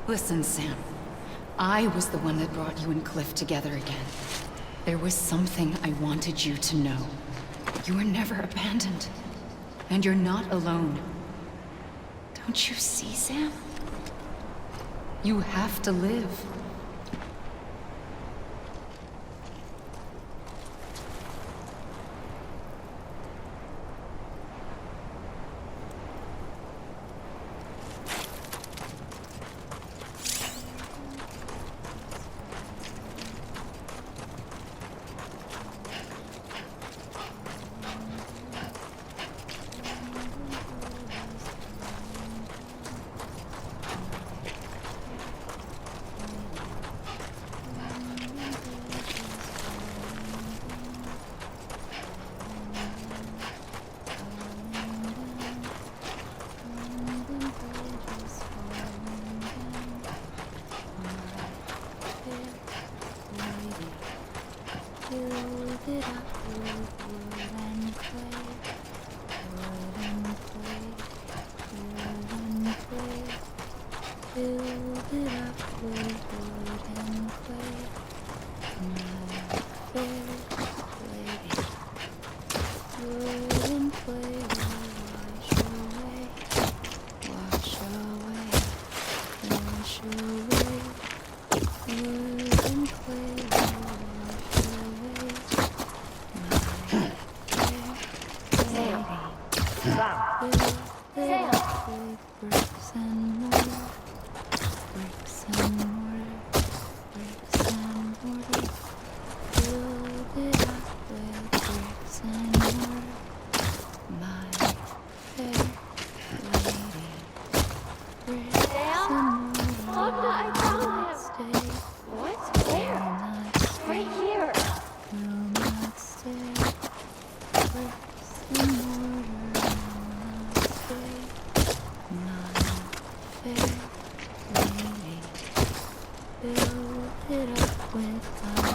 Listen, Sam. I was the one that brought you and Cliff together again. There was something I wanted you to know. You were never abandoned. And you're not alone. Don't you see, Sam? You have to live.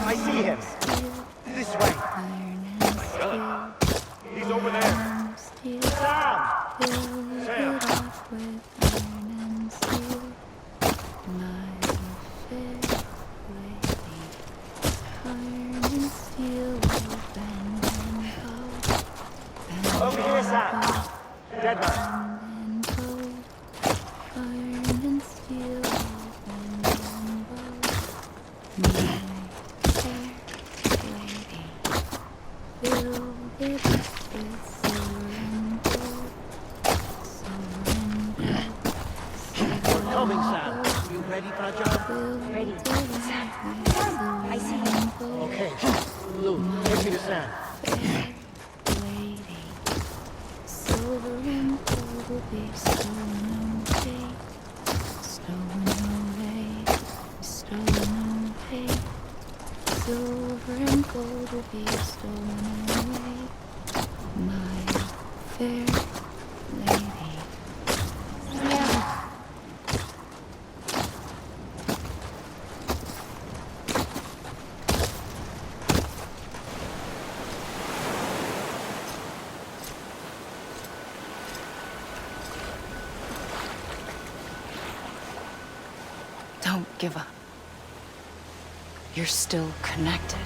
I see him. This way. He's over there. Sam! Sam! Over here, Sam. Dead man. Coming, Sam. You ready for a job? Ready. Sam, I see him. Okay. Lou, take me to Sam. Silver and gold will be stolen away, my fair lady. Yeah. Don't give up. You're still connected.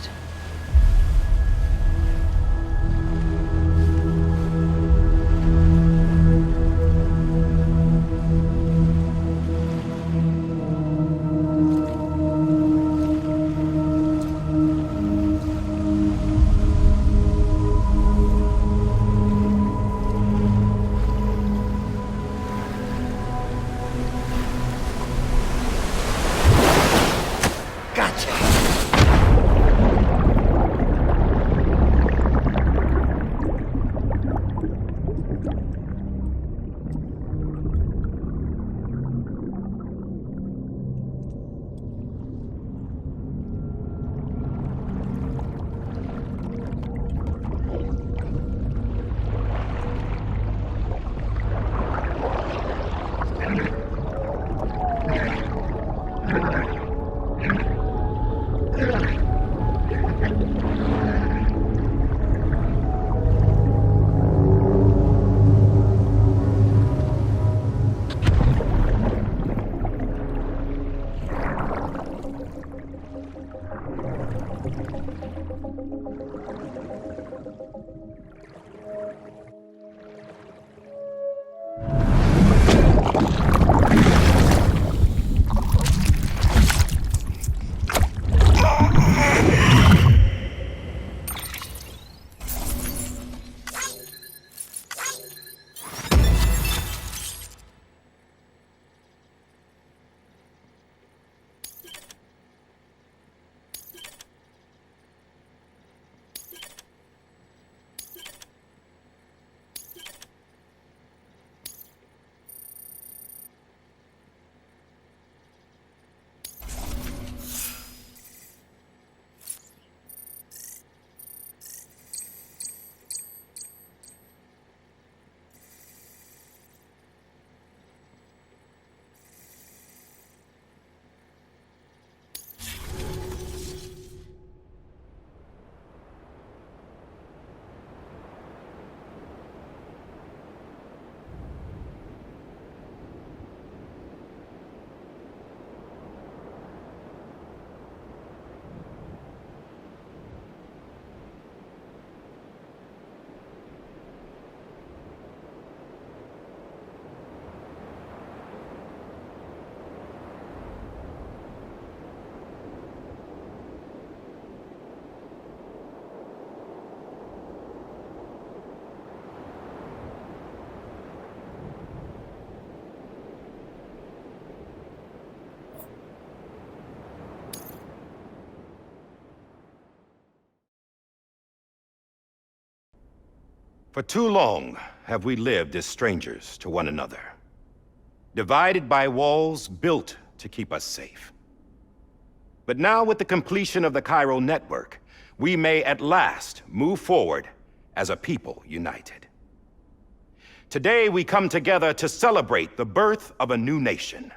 For too long have we lived as strangers to one another, divided by walls built to keep us safe. But now, with the completion of the Cairo network, we may at last move forward as a people united. Today, we come together to celebrate the birth of a new nation.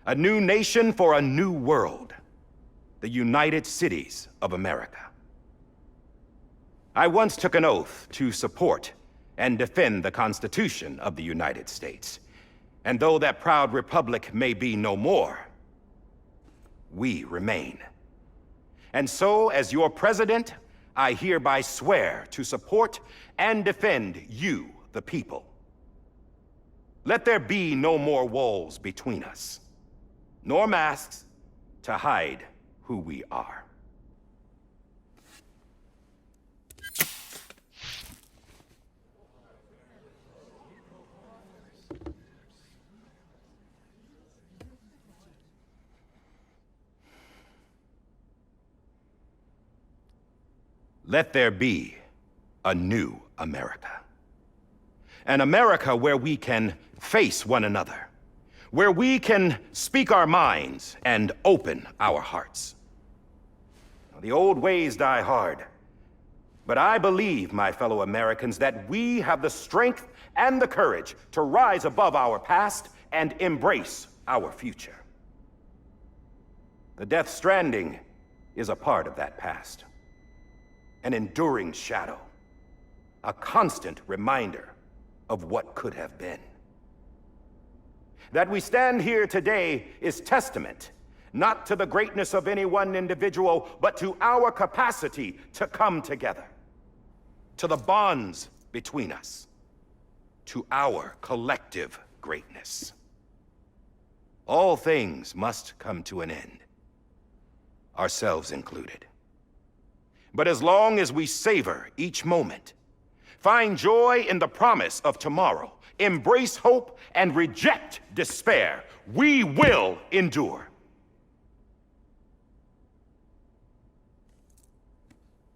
A new nation for a new world. The United Cities of America. I once took an oath to support and defend the Constitution of the United States. And though that proud republic may be no more, we remain. And so, as your president, I hereby swear to support and defend you, the people. Let there be no more walls between us, nor masks to hide who we are. Let there be a new America. An America where we can face one another, where we can speak our minds and open our hearts. Now, the old ways die hard, but I believe, my fellow Americans, that we have the strength and the courage to rise above our past and embrace our future. The Death Stranding is a part of that past. An enduring shadow, a constant reminder of what could have been. That we stand here today is testament, not to the greatness of any one individual, but to our capacity to come together, to the bonds between us, to our collective greatness. All things must come to an end, ourselves included. But as long as we savor each moment, find joy in the promise of tomorrow, embrace hope, and reject despair, we will endure.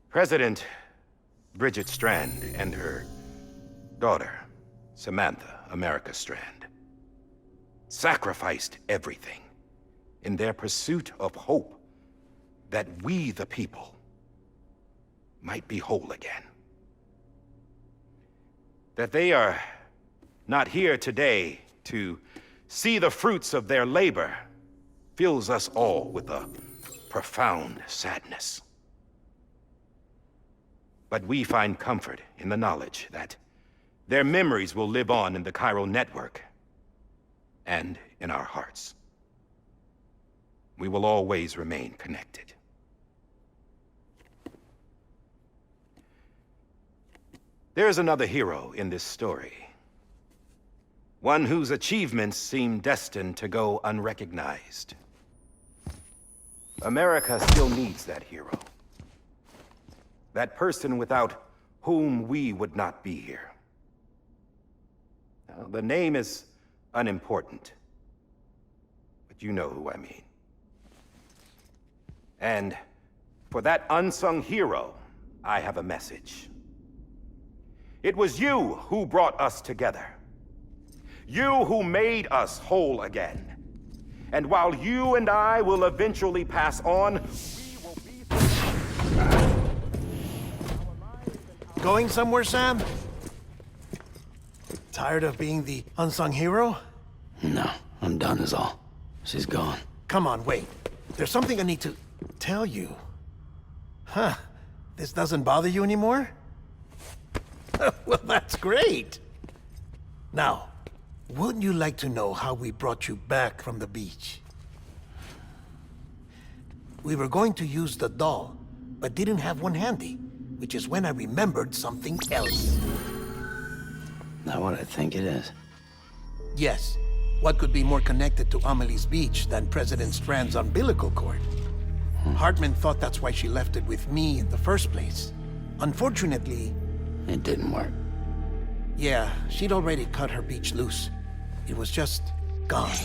President Bridget Strand and her daughter, Samantha America Strand, sacrificed everything in their pursuit of hope that we, the people, might be whole again. That they are not here today to see the fruits of their labor fills us all with a profound sadness. But we find comfort in the knowledge that their memories will live on in the Cairo network and in our hearts. We will always remain connected. There's another hero in this story. One whose achievements seem destined to go unrecognized. America still needs that hero. That person without whom we would not be here. Now, the name is unimportant, but you know who I mean. And for that unsung hero, I have a message. It was you who brought us together. You who made us whole again. And while you and I will eventually pass on, we will be... Going somewhere, Sam? Tired of being the unsung hero? No, I'm done is all. She's gone. Come on, wait. There's something I need to tell you. Huh. This doesn't bother you anymore? Well, that's great. Now, wouldn't you like to know how we brought you back from the beach? We were going to use the doll, but didn't have one handy, which is when I remembered something else. Not what I think it is. Yes. What could be more connected to Amelie's beach than President Strand's umbilical cord? Hartman thought that's why she left it with me in the first place. Unfortunately... It didn't work. Yeah, she'd already cut her beach loose. It was just gone.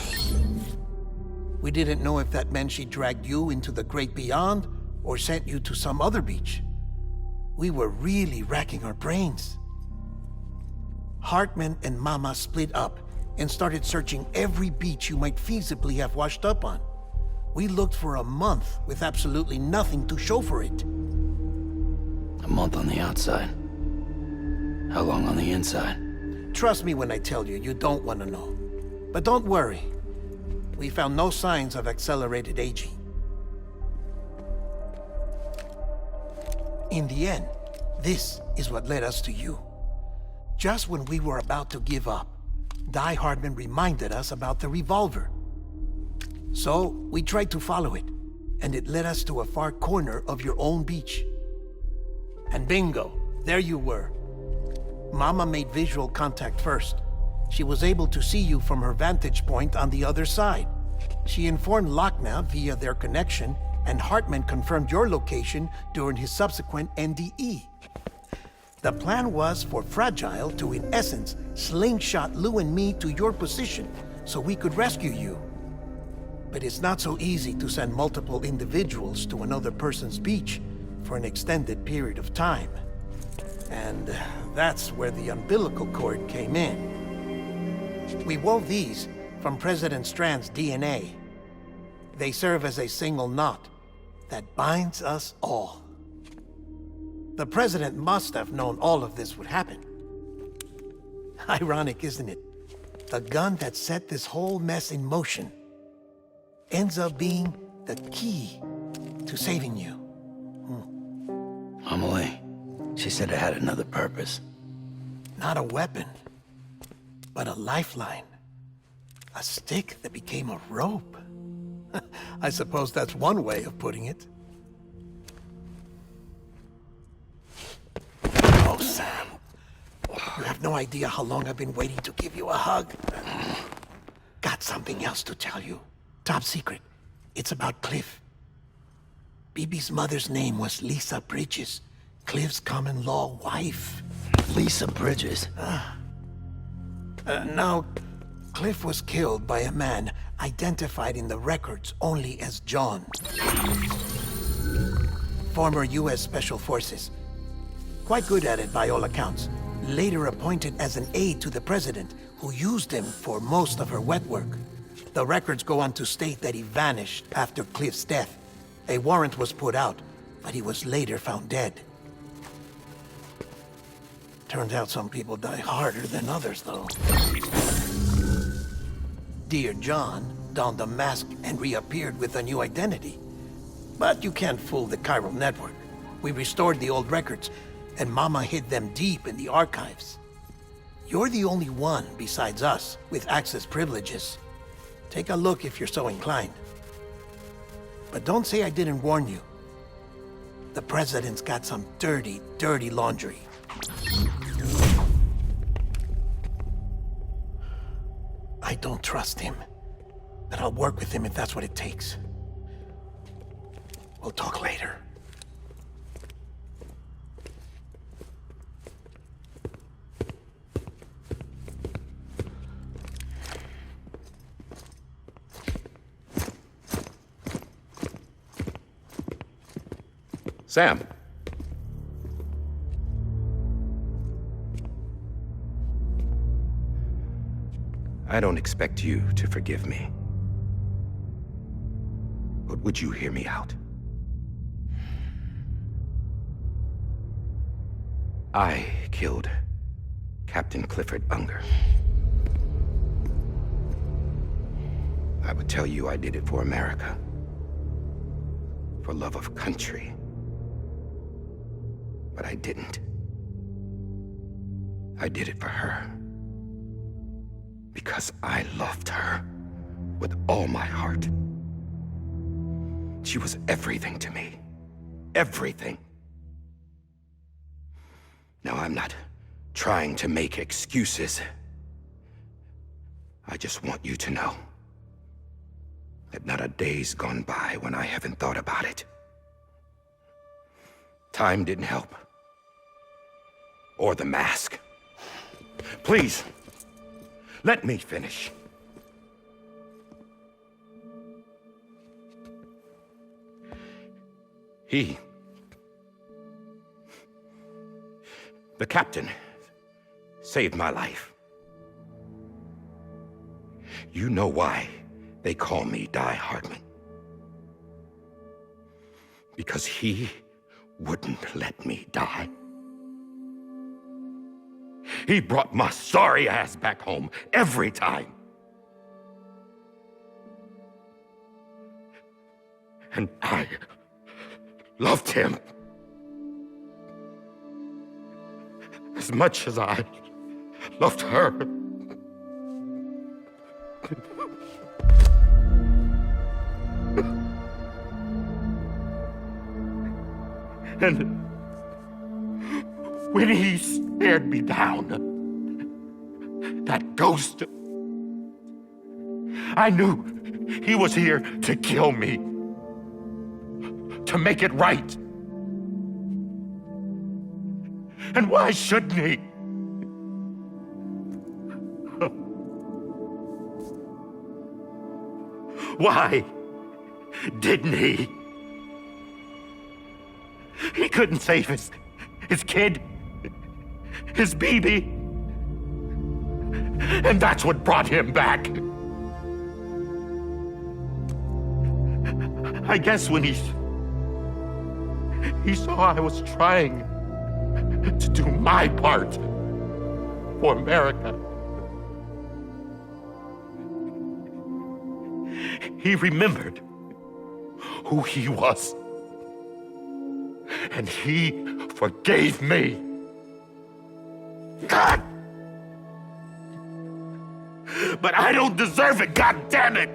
We didn't know if that meant she dragged you into the great beyond or sent you to some other beach. We were really racking our brains. Hartman and Mama split up and started searching every beach you might feasibly have washed up on. We looked for a month with absolutely nothing to show for it. A month on the outside. How long on the inside? Trust me when I tell you, you don't want to know. But don't worry. We found no signs of accelerated aging. In the end, this is what led us to you. Just when we were about to give up, Die Hardman reminded us about the revolver. So, we tried to follow it, and it led us to a far corner of your own beach. And bingo, there you were. Mama made visual contact first. She was able to see you from her vantage point on the other side. She informed Lochna via their connection, and Hartman confirmed your location during his subsequent NDE. The plan was for Fragile to, in essence, slingshot Lou and me to your position so we could rescue you. But it's not so easy to send multiple individuals to another person's beach for an extended period of time. And that's where the umbilical cord came in. We wove these from President Strand's DNA. They serve as a single knot that binds us all. The President must have known all of this would happen. Ironic, isn't it? The gun that set this whole mess in motion ends up being the key to saving you. Amelie, she said it had another purpose. Not a weapon, but a lifeline. A stick that became a rope. I suppose that's one way of putting it. Oh, Sam. You have no idea how long I've been waiting to give you a hug. Got something else to tell you. Top secret. It's about Cliff. Bibi's mother's name was Lisa Bridges, Cliff's common-law wife. Lisa Bridges? Now, Cliff was killed by a man identified in the records only as John. Former U.S. Special Forces. Quite good at it by all accounts. Later appointed as an aide to the president, who used him for most of her wet work. The records go on to state that he vanished after Cliff's death. A warrant was put out, but he was later found dead. Turns out some people die harder than others, though. Dear John donned a mask and reappeared with a new identity. But you can't fool the chiral network. We restored the old records, and Mama hid them deep in the archives. You're the only one besides us with access privileges. Take a look if you're so inclined. But don't say I didn't warn you. The president's got some dirty, dirty laundry. I don't trust him, but I'll work with him if that's what it takes. We'll talk later. Sam. I don't expect you to forgive me. But would you hear me out? I killed Captain Clifford Unger. I would tell you I did it for America. For love of country. But I didn't. I did it for her. Because I loved her with all my heart. She was everything to me. Everything. Now, I'm not trying to make excuses. I just want you to know that not a day's gone by when I haven't thought about it. Time didn't help. Or the mask. Please, let me finish. The captain saved my life. You know why they call me Die Hardman. Because he wouldn't let me die. He brought my sorry ass back home every time. And I loved him as much as I loved her. And when he stared me down, that ghost, I knew he was here to kill me, to make it right. And why shouldn't he? Why didn't he? He couldn't save his kid, his baby. And that's what brought him back. I guess when he saw I was trying to do my part for America, he remembered who he was. And he forgave me. God! But I don't deserve it, God damn it!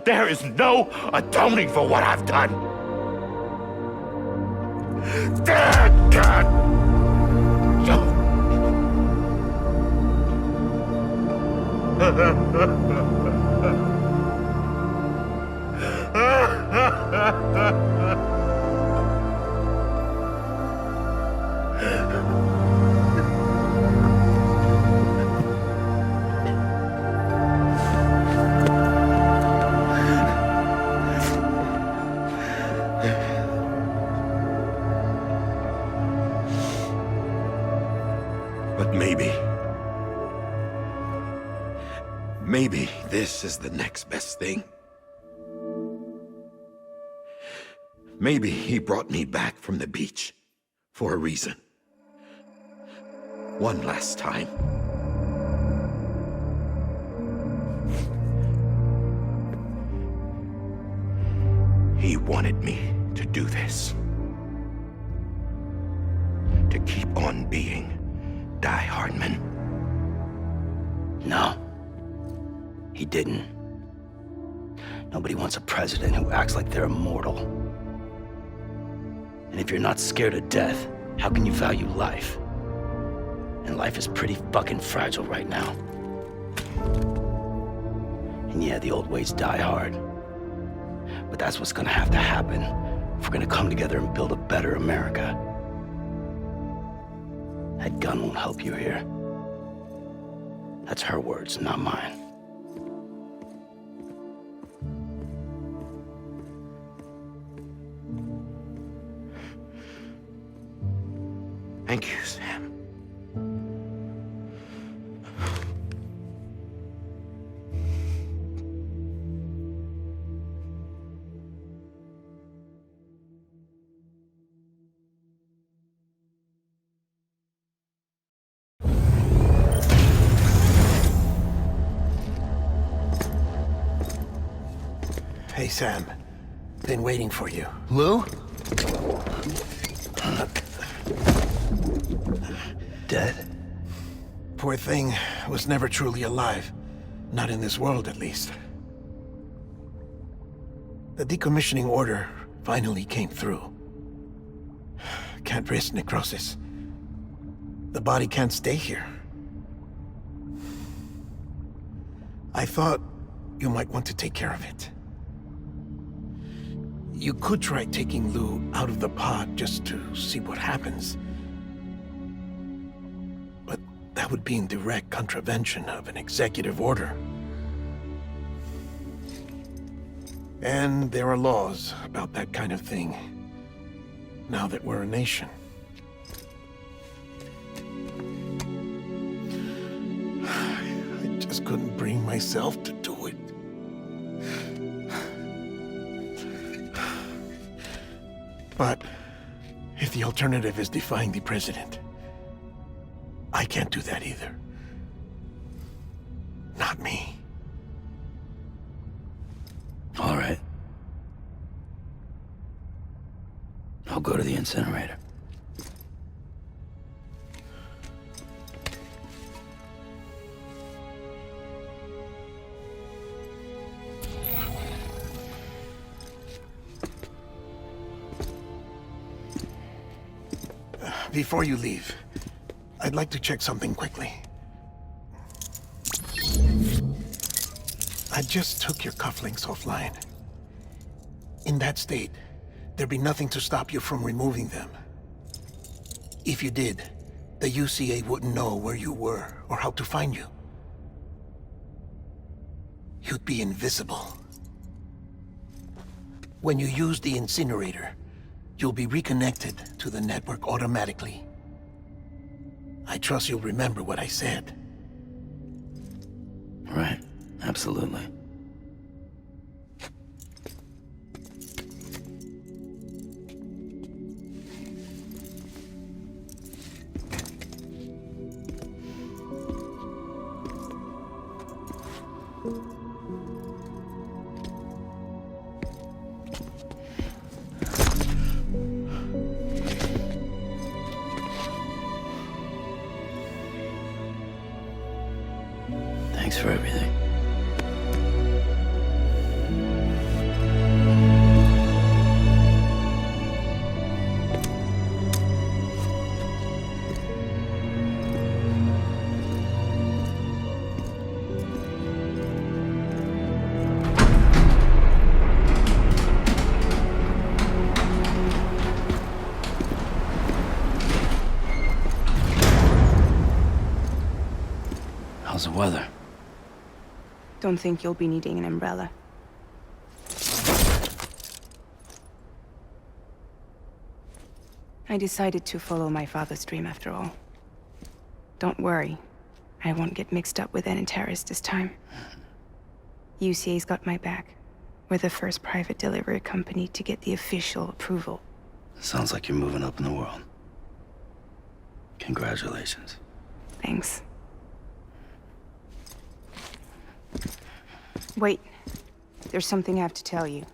There is no atoning for what I've done. God! But maybe this is the next best thing. Maybe he brought me back from the beach for a reason. One last time. He wanted me to do this. To keep on being Die Hardman. No, he didn't. Nobody wants a president who acts like they're immortal. And if you're not scared of death, how can you value life? And life is pretty fucking fragile right now. And yeah, the old ways die hard. But that's what's gonna have to happen if we're gonna come together and build a better America. That gun won't help you here. That's her words, not mine. Thank you, Sam. Hey, Sam. Been waiting for you. Lou? Dead? Poor thing was never truly alive. Not in this world, at least. The decommissioning order finally came through. Can't risk necrosis. The body can't stay here. I thought you might want to take care of it. You could try taking Lou out of the pod just to see what happens. But that would be in direct contravention of an executive order. And there are laws about that kind of thing, now that we're a nation. just couldn't bring myself to do it. But if the alternative is defying the president, I can't do that either. Not me. All right. I'll go to the incinerator. Before you leave, I'd like to check something quickly. I just took your cufflinks offline. In that state, there'd be nothing to stop you from removing them. If you did, the UCA wouldn't know where you were or how to find you. You'd be invisible. When you use the incinerator, you'll be reconnected to the network automatically. I trust you'll remember what I said. Right. Absolutely. Thanks for everything. How's the weather? Don't think you'll be needing an umbrella. I decided to follow my father's dream after all. Don't worry. I won't get mixed up with any terrorists this time. UCA's got my back. We're the first private delivery company to get the official approval. Sounds like you're moving up in the world. Congratulations. Thanks. Wait. There's something I have to tell you.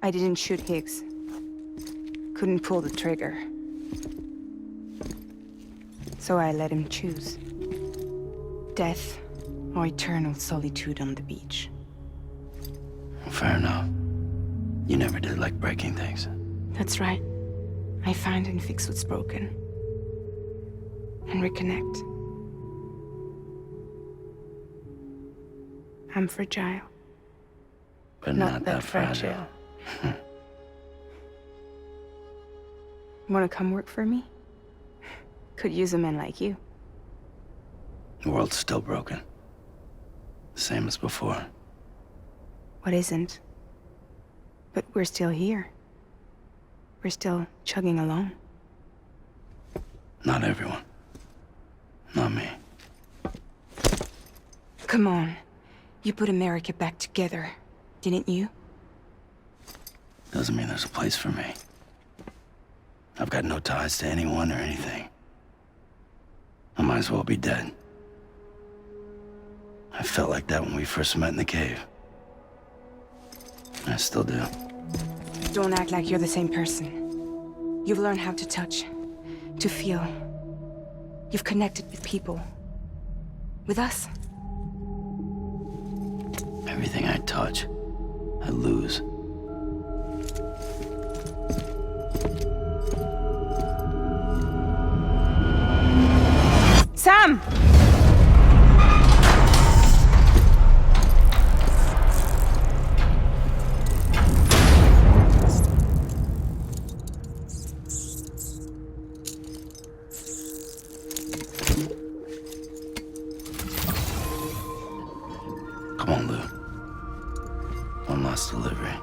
I didn't shoot Higgs. Couldn't pull the trigger. So I let him choose. Death or eternal solitude on the beach. Fair enough. You never did like breaking things. That's right. I find and fix what's broken. And reconnect. I'm fragile. But not that fragile. Wanna come work for me? Could use a man like you. The world's still broken. Same as before. What isn't? But we're still here. We're still chugging along. Not everyone. Not me. Come on. You put America back together, didn't you? Doesn't mean there's a place for me. I've got no ties to anyone or anything. I might as well be dead. I felt like that when we first met in the cave. I still do. Don't act like you're the same person. You've learned how to touch, to feel. You've connected with people. With us. Everything I touch, I lose. Sam! Come on, Lou. One last delivery.